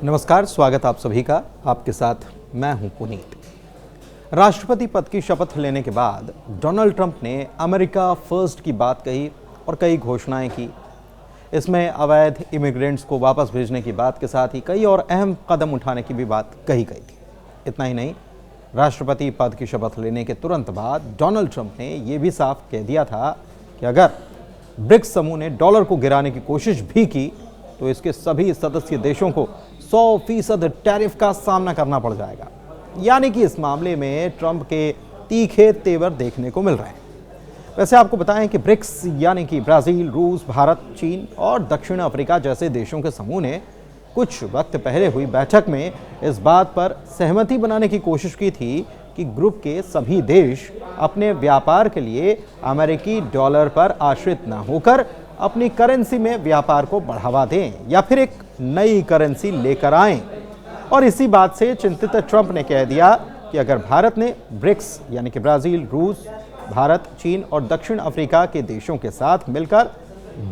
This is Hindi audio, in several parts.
नमस्कार, स्वागत आप सभी का। आपके साथ मैं हूं पुनीत। राष्ट्रपति पद की शपथ लेने के बाद डोनाल्ड ट्रंप ने अमेरिका फर्स्ट की बात कही और कई घोषणाएं की। इसमें अवैध इमिग्रेंट्स को वापस भेजने की बात के साथ ही कई और अहम कदम उठाने की भी बात कही गई थी। इतना ही नहीं, राष्ट्रपति पद की शपथ लेने के तुरंत बाद डोनाल्ड ट्रंप ने यह भी साफ कह दिया था कि अगर ब्रिक्स समूह ने डॉलर को गिराने की कोशिश भी की तो इसके सभी सदस्य देशों को 100% टैरिफ का सामना करना पड़ जाएगा। यानी कि इस मामले में ट्रंप के तीखे तेवर देखने को मिल रहे हैं। वैसे आपको बताएं कि ब्रिक्स यानी कि ब्राजील, रूस, भारत, चीन और दक्षिण अफ्रीका जैसे देशों के समूह ने कुछ वक्त पहले हुई बैठक में इस बात पर सहमति बनाने की कोशिश की थी कि ग्रुप के सभी देश अपने व्यापार के लिए अमेरिकी डॉलर पर आश्रित न होकर अपनी करेंसी में व्यापार को बढ़ावा दें या फिर एक नई करेंसी लेकर आएं। और इसी बात से चिंतित ट्रंप ने कह दिया कि अगर भारत ने ब्रिक्स यानी कि ब्राजील, रूस, भारत, चीन और दक्षिण अफ्रीका के देशों के साथ मिलकर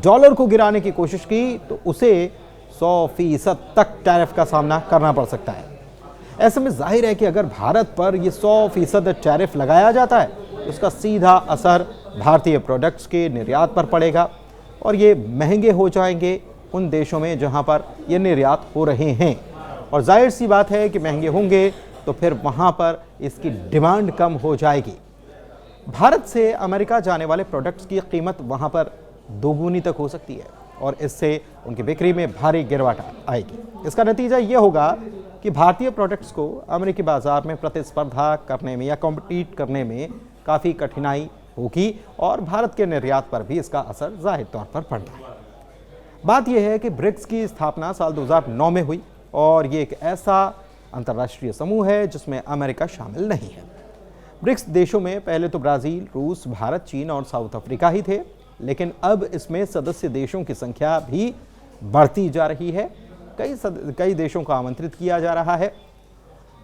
डॉलर को गिराने की कोशिश की तो उसे 100% तक टैरिफ का सामना करना पड़ सकता है। ऐसे में जाहिर है कि अगर भारत पर यह 100% टैरिफ लगाया जाता है तो उसका सीधा असर भारतीय प्रोडक्ट्स के निर्यात पर पड़ेगा और ये महंगे हो जाएंगे उन देशों में जहां पर ये निर्यात हो रहे हैं। और जाहिर सी बात है कि महंगे होंगे तो फिर वहां पर इसकी डिमांड कम हो जाएगी। भारत से अमेरिका जाने वाले प्रोडक्ट्स की कीमत वहां पर दोगुनी तक हो सकती है और इससे उनकी बिक्री में भारी गिरावट आएगी। इसका नतीजा ये होगा कि भारतीय प्रोडक्ट्स को अमेरिकी बाजार में प्रतिस्पर्धा करने में या कॉम्पिटिट करने में काफ़ी कठिनाई होगी और भारत के निर्यात पर भी इसका असर जाहिर तौर पर पड़ रहा है। बात यह है कि ब्रिक्स की स्थापना साल 2009 में हुई और ये एक ऐसा अंतर्राष्ट्रीय समूह है जिसमें अमेरिका शामिल नहीं है। ब्रिक्स देशों में पहले तो ब्राजील, रूस, भारत, चीन और साउथ अफ्रीका ही थे, लेकिन अब इसमें सदस्य देशों की संख्या भी बढ़ती जा रही है। कई देशों को आमंत्रित किया जा रहा है।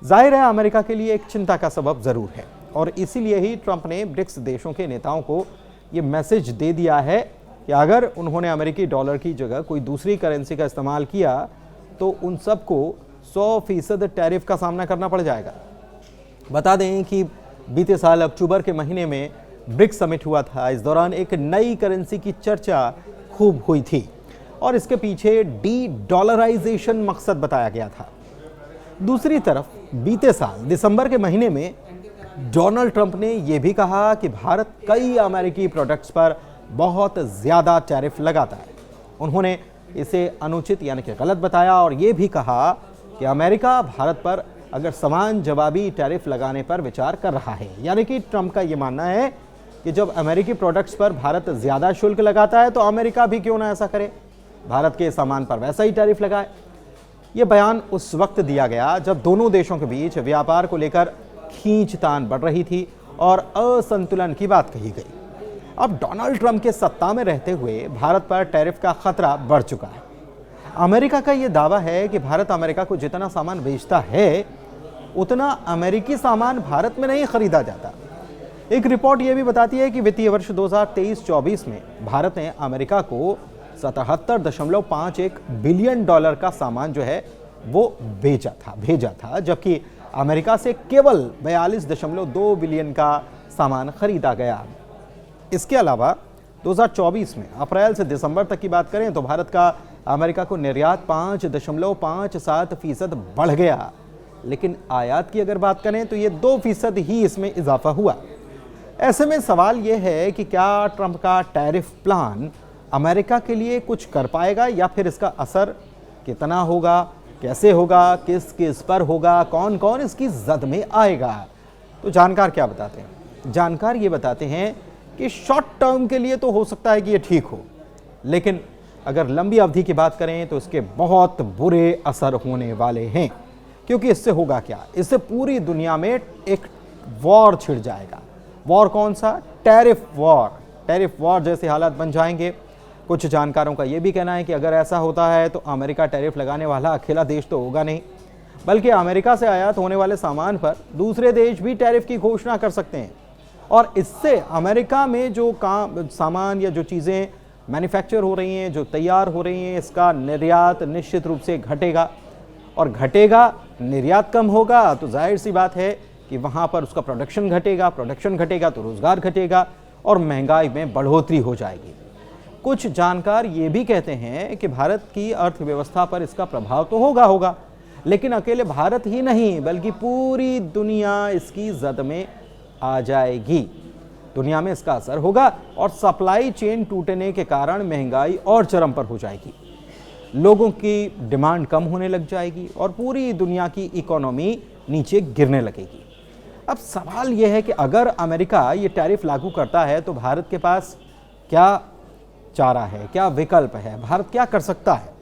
जाहिर है अमेरिका के लिए एक चिंता का सबब जरूर है और इसीलिए ही ट्रंप ने ब्रिक्स देशों के नेताओं को ये मैसेज दे दिया है कि अगर उन्होंने अमेरिकी डॉलर की जगह कोई दूसरी करेंसी का इस्तेमाल किया तो उन सबको 100% टैरिफ का सामना करना पड़ जाएगा। बता दें कि बीते साल अक्टूबर के महीने में ब्रिक्स समिट हुआ था। इस दौरान एक नई करेंसी की चर्चा खूब हुई थी और इसके पीछे डी-डॉलराइजेशन मकसद बताया गया था। दूसरी तरफ बीते साल दिसंबर के महीने में डोनाल्ड ट्रंप ने यह भी कहा कि भारत कई अमेरिकी प्रोडक्ट्स पर बहुत ज्यादा टैरिफ लगाता है। उन्होंने इसे अनुचित यानी कि गलत बताया और यह भी कहा कि अमेरिका भारत पर अगर समान जवाबी टैरिफ लगाने पर विचार कर रहा है। यानी कि ट्रंप का यह मानना है कि जब अमेरिकी प्रोडक्ट्स पर भारत ज्यादा शुल्क लगाता है तो अमेरिका भी क्यों ना ऐसा करे, भारत के सामान पर वैसा ही टैरिफ लगाए। यह बयान उस वक्त दिया गया जब दोनों देशों के बीच व्यापार को लेकर खींचतान बढ़ रही थी और असंतुलन की बात कही गई। अब डोनाल्ड ट्रंप के सत्ता में रहते हुए भारत पर टैरिफ का खतरा बढ़ चुका है। अमेरिका का यह दावा है कि भारत अमेरिका को जितना सामान बेचता है उतना अमेरिकी सामान भारत में नहीं खरीदा जाता। एक रिपोर्ट यह भी बताती है कि वित्तीय वर्ष 2023-24 में भारत ने अमेरिका को 77.51 बिलियन डॉलर का सामान जो है वो भेजा था, जबकि अमेरिका से केवल 42.2 बिलियन का सामान खरीदा गया। इसके अलावा 2024 में अप्रैल से दिसंबर तक की बात करें तो भारत का अमेरिका को निर्यात 5.57% बढ़ गया, लेकिन आयात की अगर बात करें तो ये 2% ही इसमें इजाफा हुआ। ऐसे में सवाल यह है कि क्या ट्रंप का टैरिफ प्लान अमेरिका के लिए कुछ कर पाएगा या फिर इसका असर कितना होगा, कैसे होगा, किस किस पर होगा, कौन कौन इसकी जद में आएगा। तो जानकार क्या बताते हैं? जानकार ये बताते हैं कि शॉर्ट टर्म के लिए तो हो सकता है कि ये ठीक हो, लेकिन अगर लंबी अवधि की बात करें तो इसके बहुत बुरे असर होने वाले हैं। क्योंकि इससे होगा क्या, इससे पूरी दुनिया में एक वॉर छिड़ जाएगा। वॉर कौन सा? Tariff war. टैरिफ वॉर जैसे हालात बन जाएंगे। कुछ जानकारों का यह भी कहना है कि अगर ऐसा होता है तो अमेरिका टैरिफ लगाने वाला अकेला देश तो होगा नहीं, बल्कि अमेरिका से आयात होने वाले सामान पर दूसरे देश भी टैरिफ की घोषणा कर सकते हैं और इससे अमेरिका में जो सामान या जो चीज़ें मैन्युफैक्चर हो रही हैं, जो तैयार हो रही हैं, इसका निर्यात निश्चित रूप से घटेगा और घटेगा, निर्यात कम होगा तो जाहिर सी बात है कि वहाँ पर उसका प्रोडक्शन घटेगा तो रोज़गार घटेगा और महंगाई में बढ़ोतरी हो जाएगी। कुछ जानकार ये भी कहते हैं कि भारत की अर्थव्यवस्था पर इसका प्रभाव तो होगा, लेकिन अकेले भारत ही नहीं बल्कि पूरी दुनिया इसकी जद में आ जाएगी। दुनिया में इसका असर होगा और सप्लाई चेन टूटने के कारण महंगाई और चरम पर हो जाएगी। लोगों की डिमांड कम होने लग जाएगी और पूरी दुनिया की इकोनॉमी नीचे गिरने लगेगी। अब सवाल यह है कि अगर अमेरिका ये टैरिफ लागू करता है तो भारत के पास क्या चारा है, क्या विकल्प है, भारत क्या कर सकता है?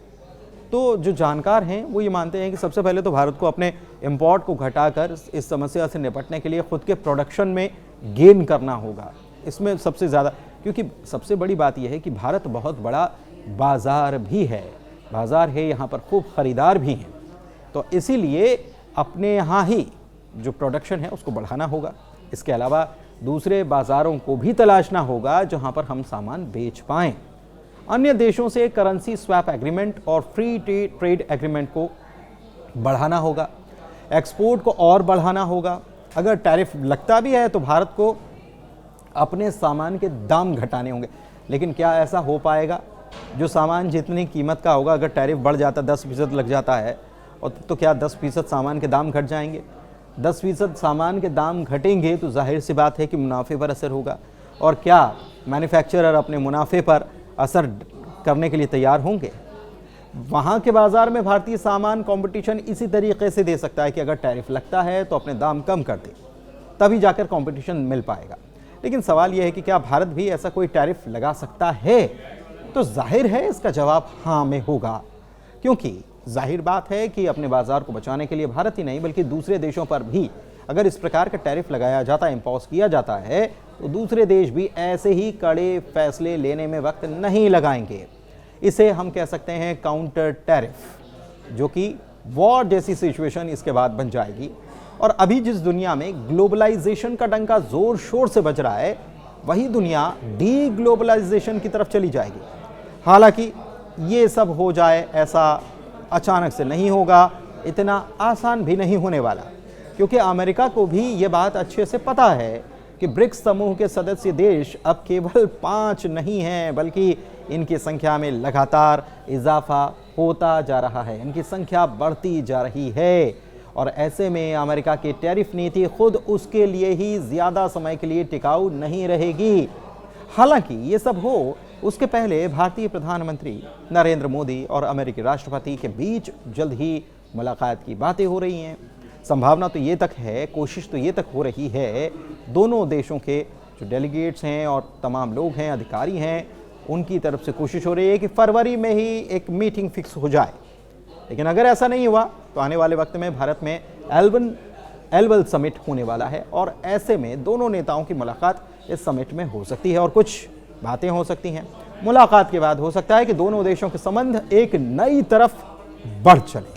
तो जो जानकार हैं वो ये मानते हैं कि सबसे पहले तो भारत को अपने इंपोर्ट को घटाकर इस समस्या से निपटने के लिए खुद के प्रोडक्शन में गेन करना होगा। इसमें सबसे ज़्यादा, क्योंकि सबसे बड़ी बात यह है कि भारत बहुत बड़ा बाज़ार भी है, यहाँ पर खूब ख़रीदार भी हैं, तो इसीलिए अपने यहाँ ही जो प्रोडक्शन है उसको बढ़ाना होगा। इसके अलावा दूसरे बाज़ारों को भी तलाशना होगा जहाँ पर हम सामान बेच पाएँ। अन्य देशों से करेंसी स्वैप एग्रीमेंट और फ्री ट्रेड एग्रीमेंट को बढ़ाना होगा, एक्सपोर्ट को और बढ़ाना होगा। अगर टैरिफ लगता भी है तो भारत को अपने सामान के दाम घटाने होंगे, लेकिन क्या ऐसा हो पाएगा? जो सामान जितनी कीमत का होगा, अगर टैरिफ बढ़ जाता 10% लग जाता है, और तो क्या 10% सामान के दाम घट जाएंगे? 10% सामान के दाम घटेंगे तो जाहिर सी बात है कि मुनाफे पर असर होगा। और क्या मैन्युफैक्चरर अपने मुनाफे पर असर करने के लिए तैयार होंगे? वहाँ के बाज़ार में भारतीय सामान कंपटीशन इसी तरीके से दे सकता है कि अगर टैरिफ लगता है तो अपने दाम कम कर दे, तभी जाकर कंपटीशन मिल पाएगा। लेकिन सवाल यह है कि क्या भारत भी ऐसा कोई टैरिफ लगा सकता है? तो जाहिर है इसका जवाब हाँ में होगा, क्योंकि जाहिर बात है कि अपने बाज़ार को बचाने के लिए भारत ही नहीं बल्कि दूसरे देशों पर भी अगर इस प्रकार का टैरिफ लगाया जाता है, इम्पोज किया जाता है, तो दूसरे देश भी ऐसे ही कड़े फैसले लेने में वक्त नहीं लगाएंगे। इसे हम कह सकते हैं काउंटर टैरिफ, जो कि वॉर जैसी सिचुएशन इसके बाद बन जाएगी। और अभी जिस दुनिया में ग्लोबलाइजेशन का डंका जोर शोर से बज रहा है, वही दुनिया डी ग्लोबलाइजेशन की तरफ चली जाएगी। हालांकि ये सब हो जाए ऐसा अचानक से नहीं होगा, इतना आसान भी नहीं होने वाला, क्योंकि अमेरिका को भी ये बात अच्छे से पता है कि ब्रिक्स समूह के सदस्य देश अब केवल 5 नहीं हैं, बल्कि इनकी संख्या में लगातार इजाफा होता जा रहा है, इनकी संख्या बढ़ती जा रही है। और ऐसे में अमेरिका की टैरिफ नीति खुद उसके लिए ही ज़्यादा समय के लिए टिकाऊ नहीं रहेगी। हालांकि ये सब हो उसके पहले भारतीय प्रधानमंत्री नरेंद्र मोदी और अमेरिकी राष्ट्रपति के बीच जल्द ही मुलाकात की बातें हो रही हैं। संभावना तो ये तक है, कोशिश तो ये तक हो रही है, दोनों देशों के जो डेलीगेट्स हैं और तमाम लोग हैं, अधिकारी हैं, उनकी तरफ से कोशिश हो रही है कि फरवरी में ही एक मीटिंग फिक्स हो जाए। लेकिन अगर ऐसा नहीं हुआ तो आने वाले वक्त में भारत में एलवन समिट होने वाला है और ऐसे में दोनों नेताओं की मुलाकात इस समिट में हो सकती है और कुछ बातें हो सकती हैं। मुलाकात के बाद हो सकता है कि दोनों देशों के संबंध एक नई तरफ बढ़ चले।